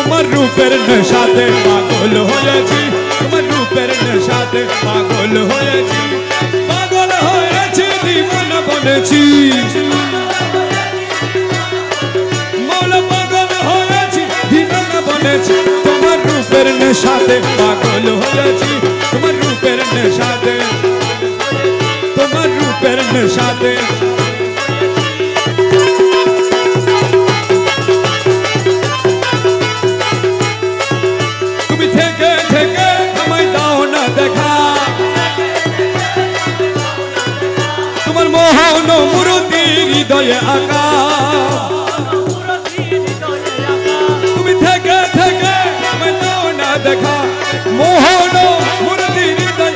তোমার রূপের নেশাতে পাগল হয়েছি, তোমার রূপের নেশাতে পাগল হয়েছি, পাগল হয়েছি দিওয়ানা বনেছি, মৌলা পাগল হয়েছি দিওয়ানা বনেছি, তোমার রূপের নেশাতে পাগল হয়েছি, তোমার রূপের নেশাতে, তোমার রূপের নেশাতে। তুমি থেকে থেকে আমায় দাও না দেখা, তোমার মোহন মূর্তি হৃদয়ে আঁকা, তুমি থেকে থেকে আমায় দাও না দেখা, মোহন মূর্তি হৃদয়,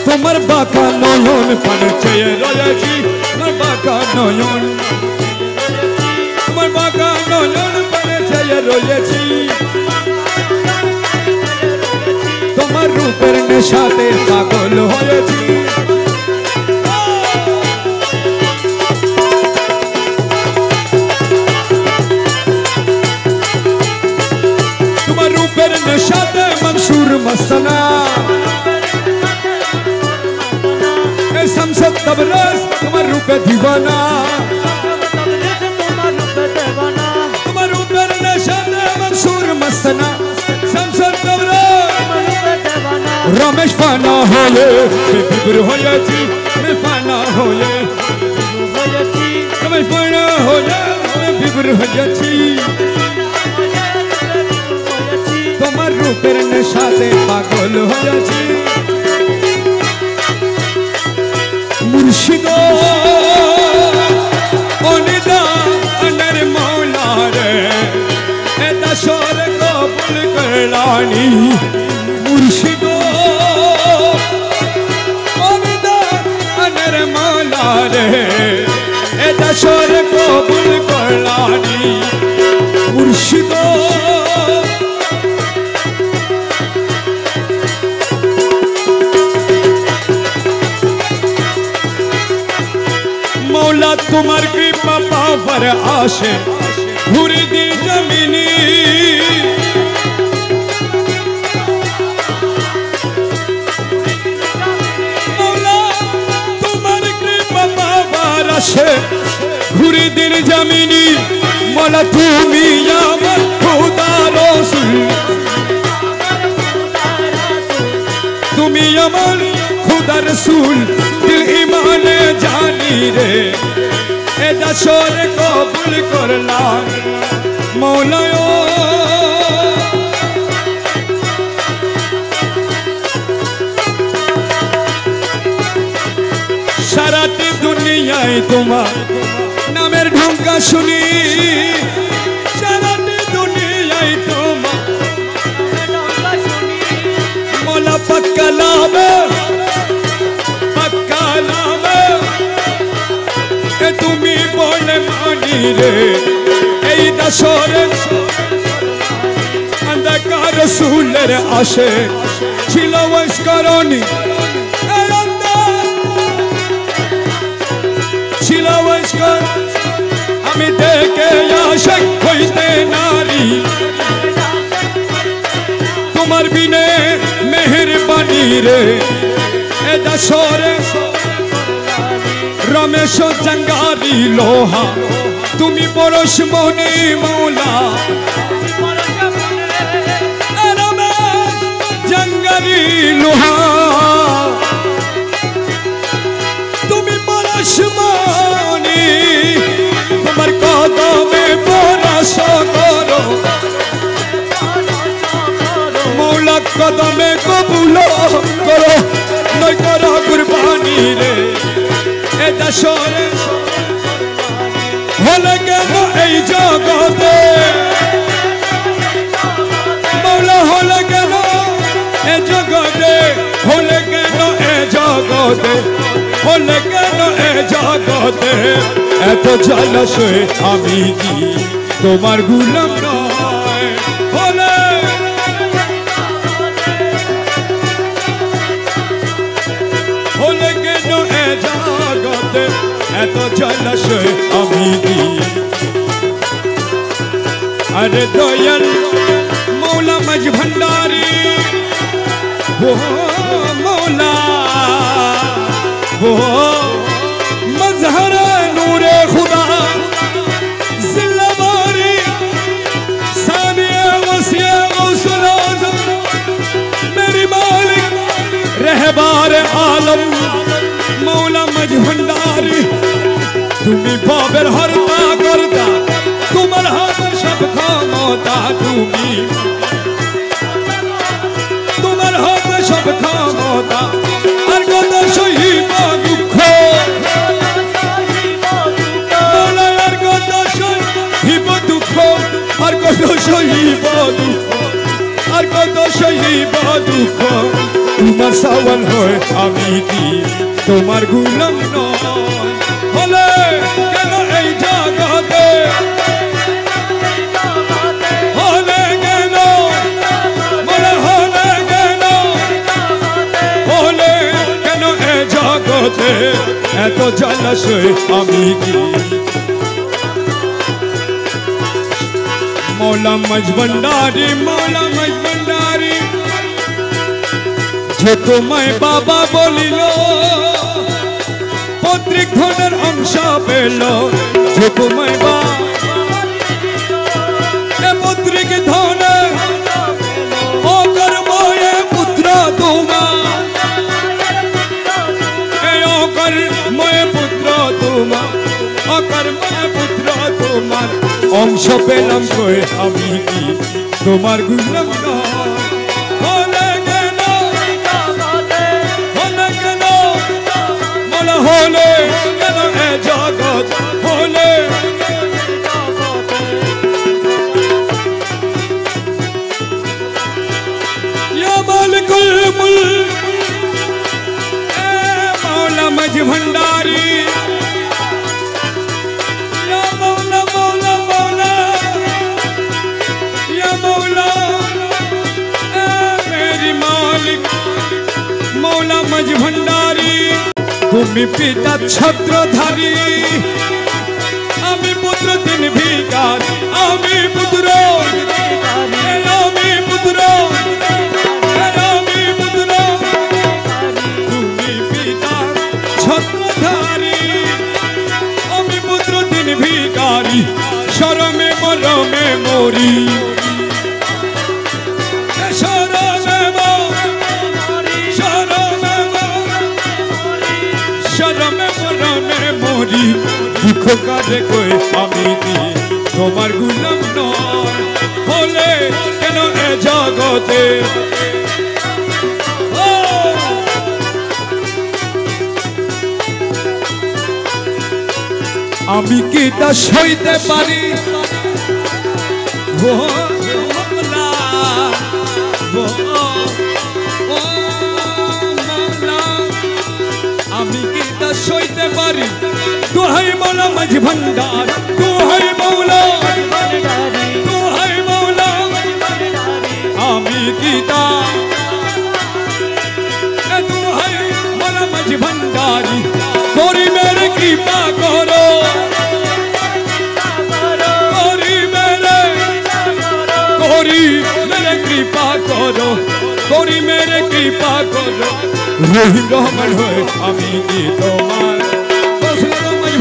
তোমার বাঁকা নয়ন পানে চেয়ে রয়েছি, তোমার বাঁকা নয়ন, তোমার বাঁকা নয়ন পানে চেয়ে রয়েছি, তোমার রূপের নেশাতে পাগল হয়েছি। তোমার রূপের নেশাতে মনসুর মস্তানা, শামসুদ তবরেজ তোমার রূপে দিওয়ানা, তোমার রূপের নেশাতে মনসুর মস্তানা, শামসুদ তবরেজ রমেশ ফানা হয়ে বিভোর হয়েছি, আমি ফানা হয়ে রমেশ ফানা হয়ে বিভোর হয়েছি, তোমার রূপের নেশাতে পাগল হয়েছি। মুর্শিদ অনিদানের মৌলা রে এ দশর কবুল করলানি, মুর্শিদ অনিদানের মৌলা রে এ দশর কবুল করলানি, মুর্শিদ मौला तुम्हार कृपा पावर आशे घूरी दी जमीनी, मौला तुम्हार कृपा पावर आशे घूरी दी जमीनी, मौला तुमी यामत खुदा रसूल, तुमी यामत खुदा रसूल, दिल ईमाने जानी रे ए दशोर कबूल करला मौलायो, साराटी दुनियाय तुम्हार नामेर ढंका शुनी, साराटी दुनियाय तुम्हार मौला पक्का लावे তুমি বলে মানি রে এই দশরে অন্ধকার রসুলের আশে ছিল ওয়াসকারণী, ছিল ওয়াসকার আমি দেখে আশিক হইতে নারী, তোমার বিনে মেহেরবানি রে এ দশরে रमेश जंगारी लोहा तुमी परोश मौनी मौला, रमेश जंगारी लोहा तुमी परोश मौनी, तुम्हार कदमे परोश करो मौला, कदमे कबूल करो नय करो कुर्बानी रे এ দশরে হলে কেন এই জগতে, মৌলা হলে কেন এ জগতে, হলে কেন এ জগতে, হলে কেন এ জগতে, এত জলাশয় আমি কি তোমার গোলাম নয়, হলে হলে কেন এ জগতে এত জলাশয় আমি কি, আরে দয়াল वो मौला वो मजहर नूरे खुदा जिल्लावारी सानिया वसिया गौसुल आज़म मेरी मालिक रहबार आलम मौला मज भंडारी तुम्ही बाबर हरता करता तुम्हार हाथ सब खामोता तुम्हार हाथ सब खामोता और कत शहीद दुख मौला और कत शहीद दुख और कत शहीद दुख और कत शहीद दुख तुम्हार सावन होए আমি কি তোমার গুলাম নয় হলে কেন এই জগতে হলে কেন মনে হলে কেন হলে কেন এই জগতে এত জলাশয় আমি কি মৌলা মজ ভন্ডারি যে তোমায় বাবা বলিল পৈতৃক ধনের অংশ পেল যে তোমায় পৈতৃক ধনে অকর্ময়ে পুত্র তোমার অকর্ময়ে পুত্র তোমার অকর্ময়ে পুত্র তোমার অংশ পেলাম কই আমি কি তোমার গুলাম নয় হলে কেন এ জগৎ হলে ইয়া মালিকুল মুলক এ মৌলা মজ ভন্ডারি ইয়া মৌলা মৌলা মৌলা ইয়া মৌলা এ মেরি মালিক মৌলা মজ ভন্ডারি তুমি পিতা ছত্রধারী আমি পুত্র তিন ভিকার আমি পুত্র আমি পুত্র আমি পুত্র তুমি পিতা ছত্রধারী আমি পুত্র তিন ভিকারি শরমে মরমে মরি দুঃখ কাজে কই আমি কি তোমার গুলাম নয় হলে কেন এ জগতে আমি কি তা সইতে পারি ও মৌলা ও মৌলা আমি কি তা সইতে পারি तू है मौला मज भंडार तू है मौला आमी गीता तू है मौला मज भंडारी गोरी मेरे कृपा करो गोरी मेरे कृपा करो गोरी मेरे कृपा करो रहीम रहमान होए आमी की তোমার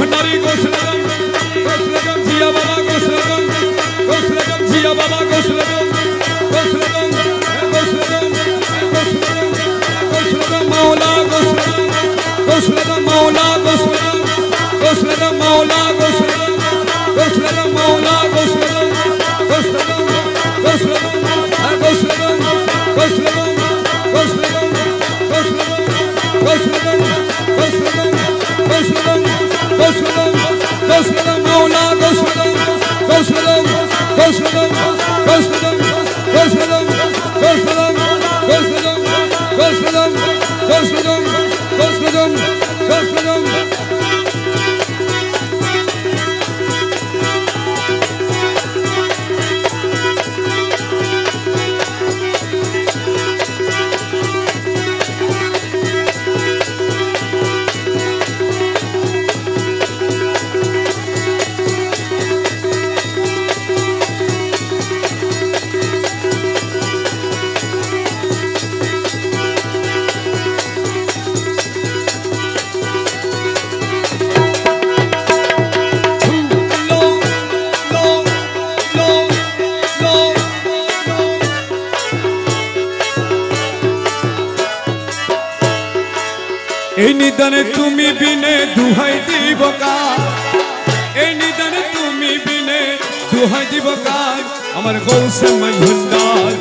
भंडारी गोसलगम जिया बाबा गोसलगम जिया बाबा गोसलगम मौला गोसलगम मौला गोसलगम मौला गोसलगम मौला गोसलगम এই নিদানে তুমি বিনে দুহাই দিব কার এই নিদানে তুমি বিনে দুহাই দিব কার আমার গৌসে মাই ভান্ডার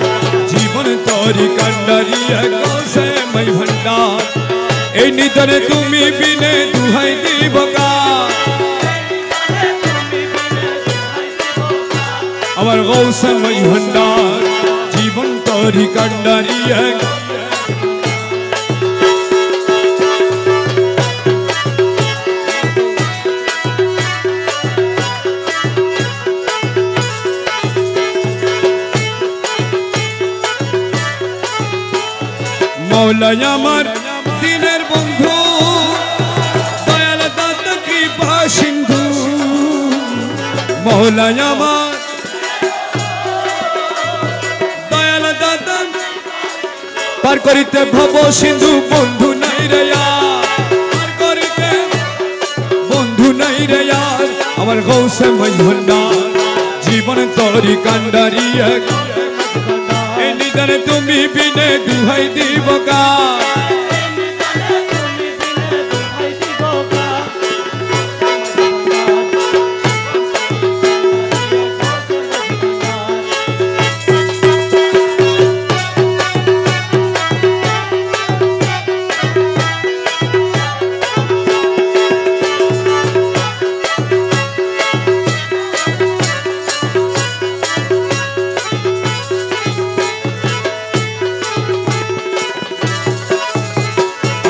জীবন তরি কান্ডারি গৌসে মাই ভান্ডার এই নিদানে তুমি বিনে দুহাই দিব কার আমার গৌসে মাই ভান্ডার জীবন তরি কান্ডারি মৌলাই আমার দিনের বন্ধু দয়াল দাতা কৃপা সিন্ধু মৌলাই আমার দয়াল দাতা পার করিতে ভব সিন্ধু বন্ধু নাই রে পার করিতে বন্ধু নাই রে আমার গৌসে মাই ভান্ডার জীবন তরি কান্ডারি এই নিদানে তুমি বিনে দুহাই দিব কার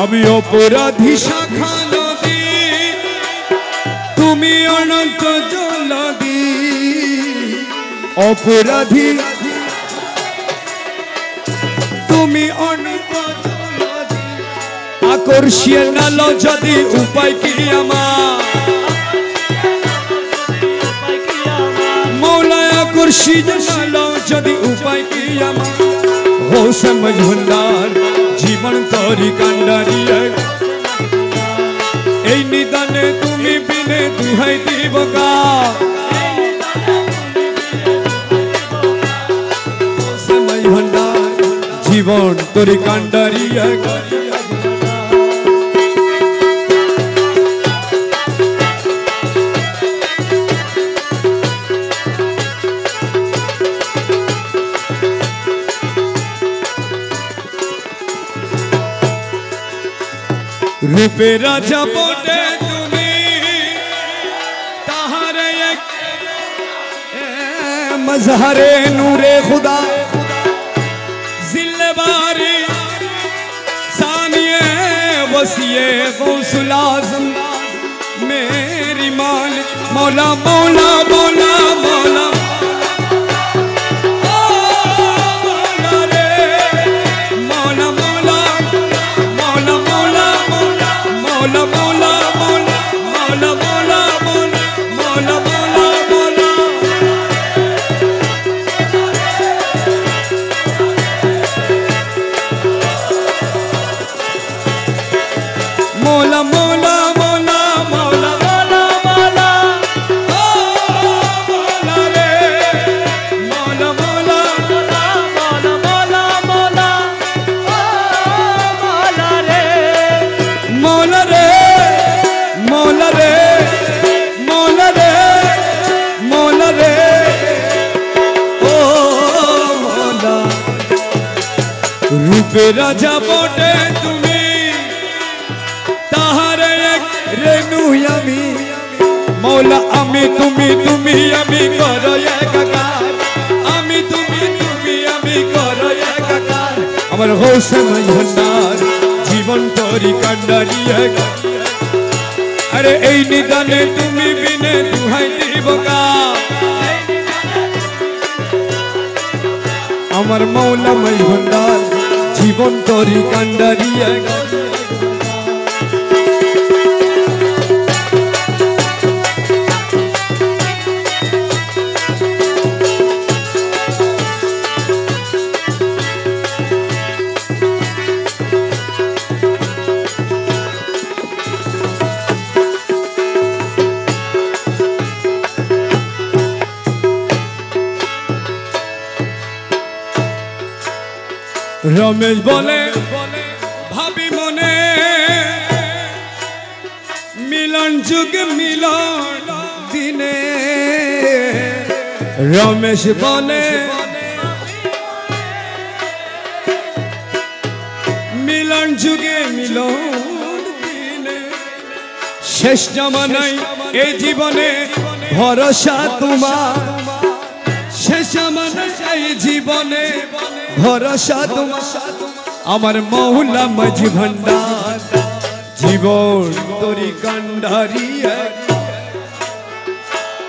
আমি অপরাধী শাখা নদী তুমি অনন্ত জলদি অপরাধী তুমি অনন্ত জলদি আকর্ষিয়ে নাল যদি উপায় কি আমার মৌলা আকর্ষিয়ে নাল যদি উপায় কি আমার গৌসে মাই ভান্ডার জীবন তরি কান্ডারি এই নিদানে তুমি বিনে দুহাই দিব কার গৌসে মাই ভান্ডার জীবন তরি কান্ডারি रूपे राजा बोटे तुम्ही ताहारे एक मजहरे नूरे खुदा जिल्ले बारी सानिए वसिए गौसुल आज़म मेरी मालिक मौला मौला मौला मौला रूपे राजा बोटे तुम्ही ताहारे एक रेणु आमी मौला आमी तुम्ही तुम्ही आमी करो एकाकार आमी तुम्ही तुम्ही आमी करो एकाकार আমার গৌসে মাই ভান্ডার জীবন তরি কান্ডারি আরে এই নিদানে তুমি বিনে দুহাই দিব কার আমার মৌলা মাই ভান্ডার জীবন তরি কান্ডারি রমেশ বলে ভাবি মনে মিলন যুগে মিলন দিনে রমেশ বলে মিলন যুগে মিলন দিনে শেষ জামানায় এই জীবনে ভরসা তোমার শেষ জামানায় এই জীবনে ভরসা তোমার আমার মৌলা মাঝি ভান্ডার জীবন তোরি কান্ডারি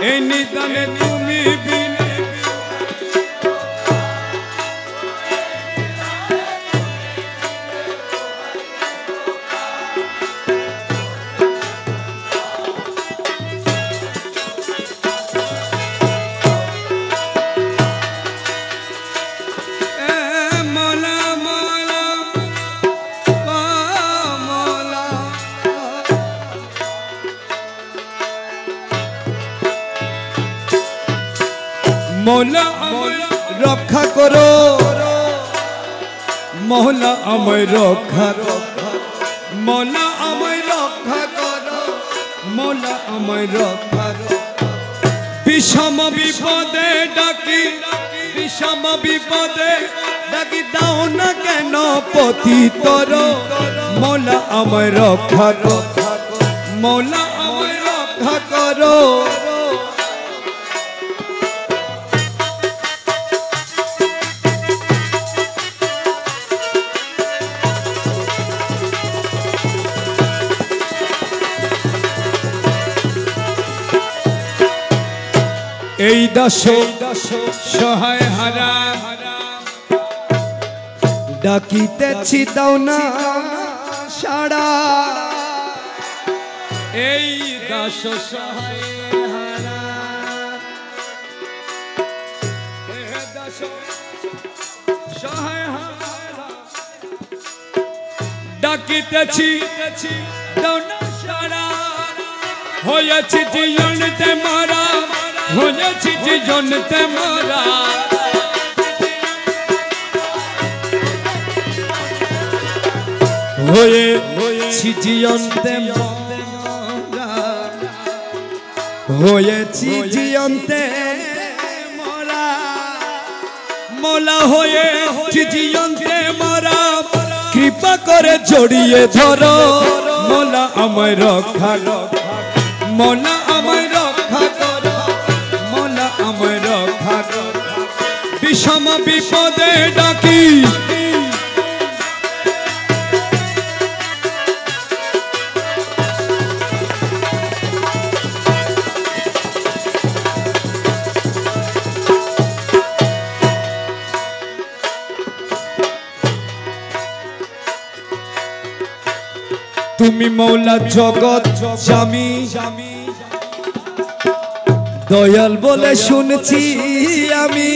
এই নিদানে তুমি বিনে मौला रक्षा करो मौला अमय रक्षा मौला अमय रक्षा करो मौला अमय रक्षा विषम विपदे डाकी विषम विपदे डाकी दाओ ना केन पतितर मौला अमय रक्षा करो मौला अमय रक्षा करो এই দাস সহায় হারা ডাকিতেছি দাও না সাড়া এই দাস সহায় হারা দাস সহায় হারা ডাকিতেছি দাও না সাড়া হয়েছি জীবনতে মারা হয়েছি জীবনতে মারা হয়েছি জীবনতে মারা হয়েছি জীবনতে মারা মৌলা হয়েছি জীবনতে মারা কৃপা করে জড়িয়ে ধরো মৌলা আমায় রক্ষা মৌলা আমায় রক্ষা করো মৌলা আমায় রক্ষা করো বিষম বিপদে ডাকি তুমি মৌলা জগৎ স্বামী দয়াল বলে শুনছি আমি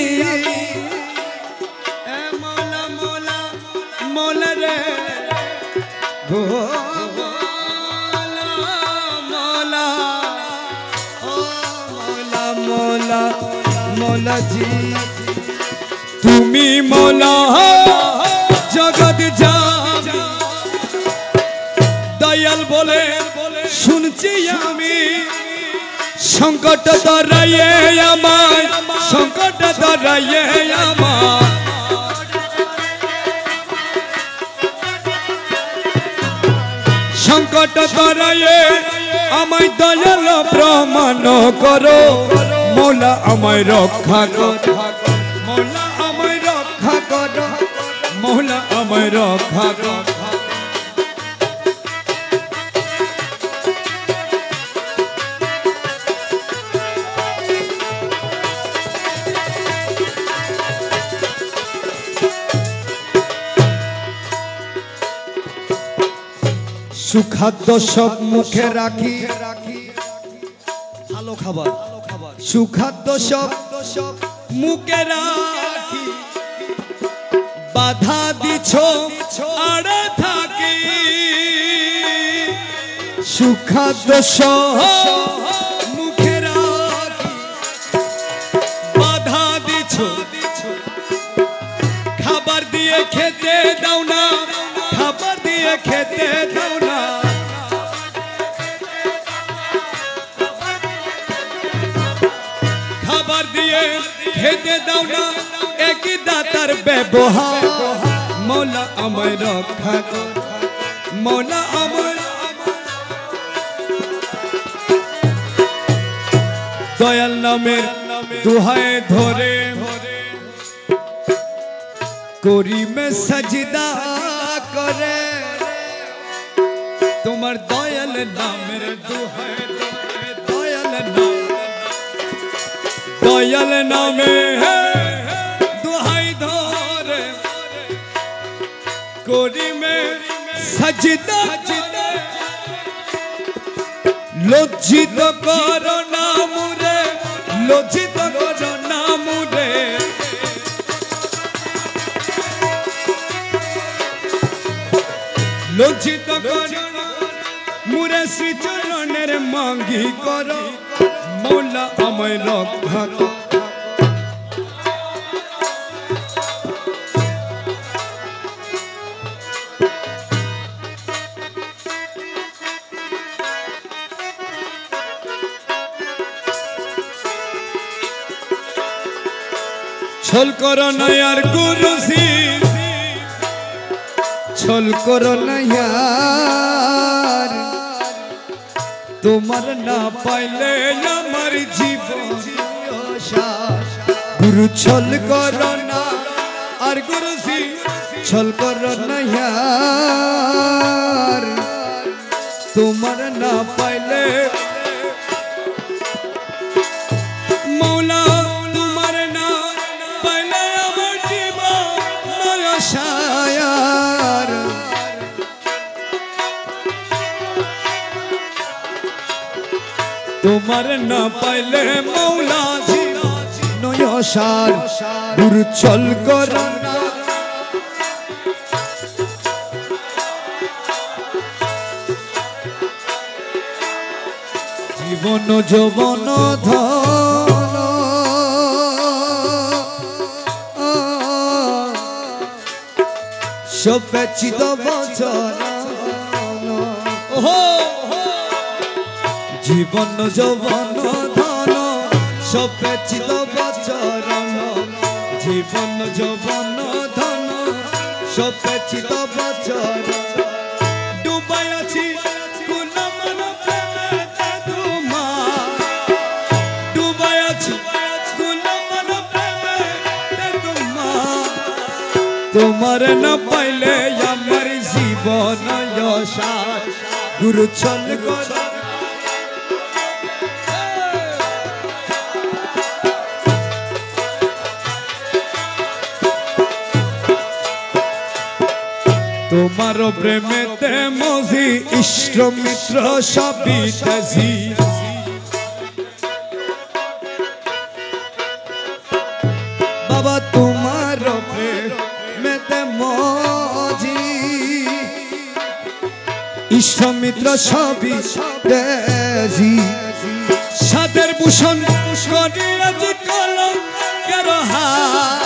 মৌলা মৌলা মৌলা রে মৌলা মৌলা ও মৌলা মৌলা মৌলা জি তুমি মৌলা জগৎ স্বামী দয়াল বলে শুনছি আমি সংকট দরাইয়ে আমায় সংকট দরাইয়ে আমায় সংকট দরাইয়ে আমায় দয়াল প্রমাণ করো মৌলা আমায় রক্ষা করো মৌলা আমায় রক্ষা করো মৌলা আমায় রক্ষা করো সুখাদ্য সব মুখে রাখি ভালো খাবার সুখাদ্য সব মুখে রাখি বাধা দিছ আড়ে থাকি সুখাদ্য সব মুখে রাখি বাধা দিছ খাবার দিয়ে খেতে দাও না খাবার দিয়ে খেতে দাও না দিয়ে খেতে দাও না একই দাতার ব্যবহার মৌলা আমায় রক্ষা কর মৌলা আমায় দয়াল নামের দুহাই ধরে করি মে সজদা করে তোমার দয়াল নামের দুহাই দয়াল নামে দুহাই ধরে করি মে সজদা লজ্জিত করো না মুরে লজ্জিত করো না মুরে লজ্জিত করো মুরে শ্রী চরণের মাঙ্গি করো মৌলা আমায় রক্ষা কর ছল করো না আর গুরুজি ছল করো না আর তোমার না পাইলে আমার জীবন গুরু ছল করো না আর গুরুজি ছল করো না আর তোমার না পাইলে মৌলা তোমার না পাইলে আমার জীবন নয়সায়ার তোমার না পাইলে মৌলা নয়সার গুরু ছল করো না জীবন যৌবন ধন সব ব্যচিত বচন জীবন যৌবন ধন সব ব্যচিত বচন জীবন যৌবন ধন সব ব্যচিত বচন ডুবাই আছি তোমার না পাইলে আমার জীবন নয়সার গুরু ছল করো তোমার প্রেমেতে মজি ইষ্ট মিত্র সবই তেজি বাবা তোমার প্রেমেতে মজি ইষ্ট মিত্র সবই তেজি সাদের ভূষণ করিয়াছি কলঙ্কের হাত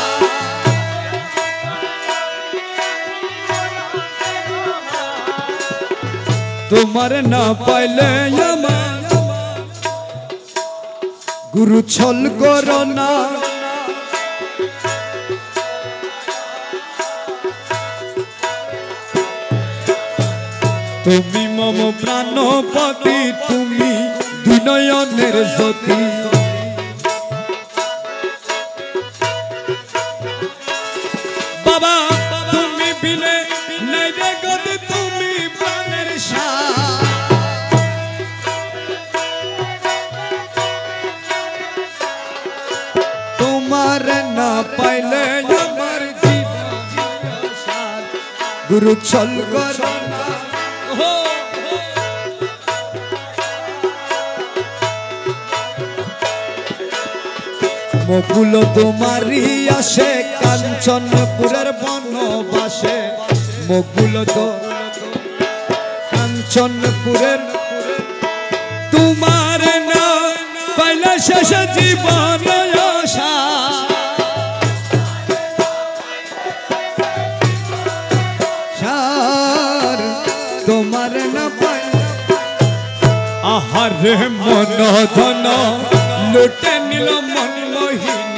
তোমার না পাইলে আমার গুরু ছল করো না তুমি মম প্রাণপতি তুমি বিনয়নের জ্যোতি বাবা তুমি বিনে নাই রে গতি তুমি প্রাণের তোমার না পাইলে আমার জীবন গুরু ছল করো না মকুল তোমারি আসে কাঞ্চনপুরের বনবাসে মকুল তো কাঞ্চনপুরের তোমার না পাইলে শেষ জীবন আশা তোমার না পাইলে আহারে মন ধন লুটে নিল মন মোহিনী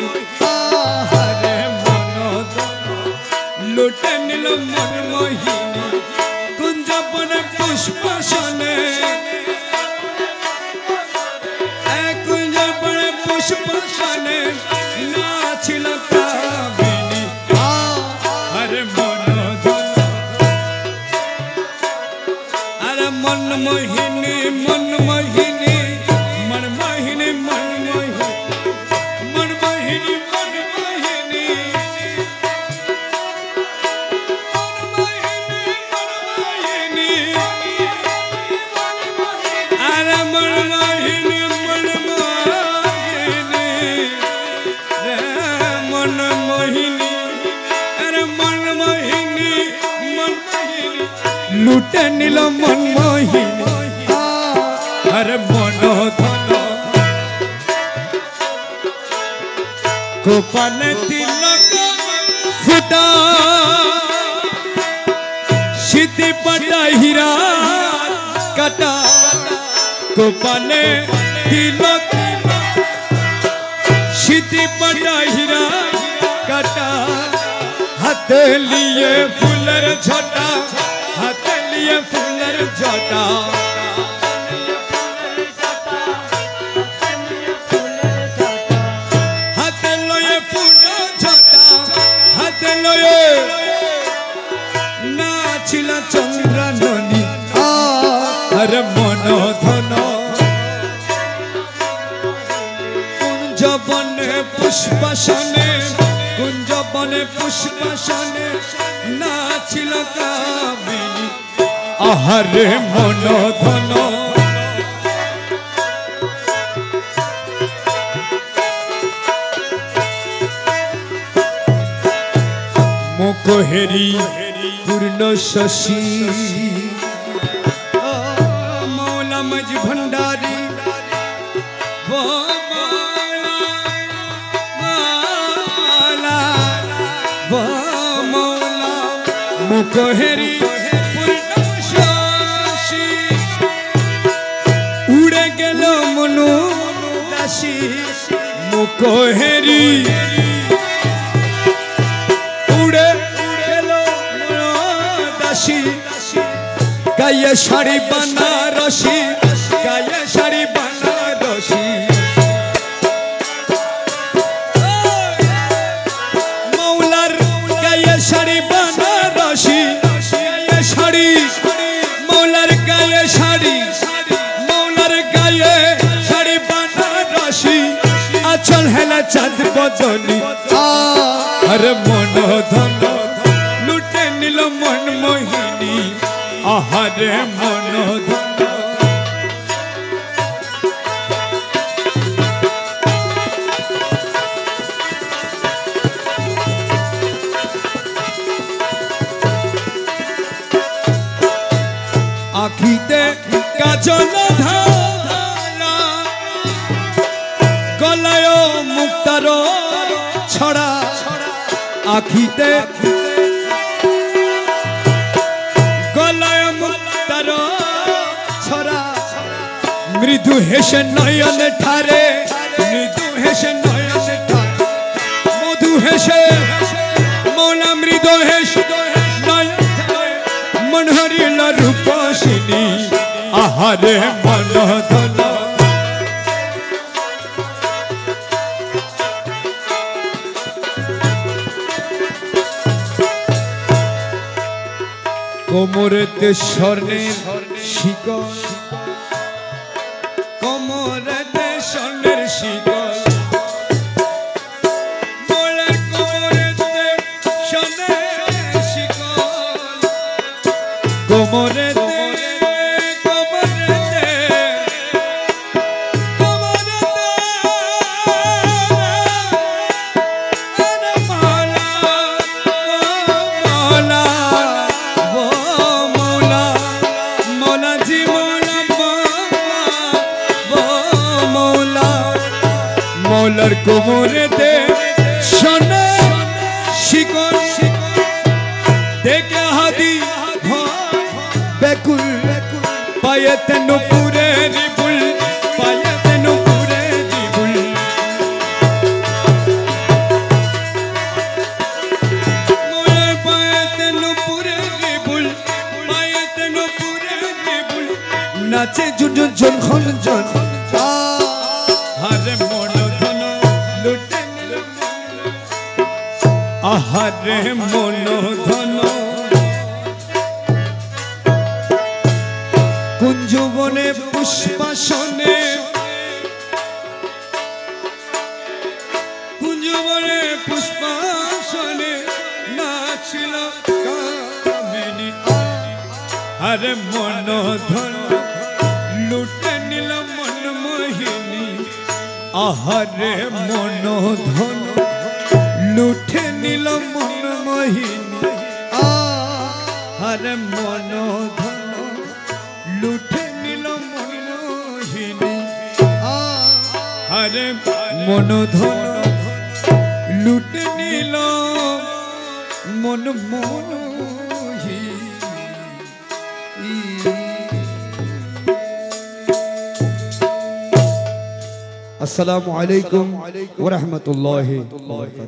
লুটে নিল মন মোহিনী কুঞ্জ বনে পুষ্প সনে কুঞ্জ বনে পুষ্প সনে নাচিল কামিনী আরে মন আরে মন মোহিনী মন মোহিনী মন মোহিনী মন মোহিনী মন মোহিনী মন মোহিনী আরে মন মোহিনী মন মোহিনী মন মোহিনী আরে মন মোহিনী মন মোহিনী লুটে নিল মন মোহিনী আরে মন ধন গোপালে তিলক ফুটা সিদ্ধি পাটা হীরা কাটা গোপালে তিলক সিদ্ধি পাটা হীরা কাটা হাতে লিয়ে ফুলের ঝটা হাতে লিয়ে ফুলের ঝটা হাতে লয়ে ফুলের ঝটা হাতে লয়ে নাচিল চন্দ্রাননী আরে মন ধন কুঞ্জ বনে পুষ্পসনে কুঞ্জ বনে পুষ্পসনে নাচিল কামিনী আহারে মন ধন মুখ হেরি পূর্ণ শশী মৌলা মজ ভণ্ডারী মৌলা মুখ হেরি পূর্ণ শশী উড়ে গেল মনু দাসী মুখ হেরি গায়ে শাড়ি বানারসি গায়ে শাড়ি বানারসি মৌলার গায়ে শাড়ি বানারসি গায়ে শাড়ি মৌলার গায়ে শাড়ি মৌলার গায়ে শাড়ি বানারসি আচল হেলা চাঁদ বদনি আরে মন ধন লুটে নিল মন মোহিনী আহারে মন ধন আখিতে কাজল ধারা গলায় মুক্তার ছড়া আখিতে মৃদু হেসে নয়ন ঠারে মৃদু হেসে নয়ন ঠারে মধু হেসে মৌলা মৃদু হেসে মন হরিল রূপসিনী আহারে মন ধন কোমরেতে স্বর্ণের শিকল কোমরেতে স্বর্ণের শিকল মোলার কোমরেতে স্বর্ণের শিকল কোমরেতে মৌলার কোমরেতে সোনা শিকল দেখে হাদি বেকুল পায়েতে নুপুরে রিবুল পায়েতে নুপুরে রিবুল মৌলার পায়ে নাচে জন খন জন আহারে মন ধন লুটে নিল আহারে মন ধন কুঞ্জবনে পুষ্পাসনে কুঞ্জবনে পুষ্পাসনে নাচিল কামিনী আরে মন ধন লুটে নিল মন মোহিনী আহারে মন ধন লুটে নিল মন মোহিনী আহারে মন ধন লুটে নিল মন মোহিনী আহারে মন ধন লুটে নিল মন মোহিনী। আসসালামু আলাইকুম ওয়া রাহমাতুল্লাহি ওয়া বারাকাতুহু।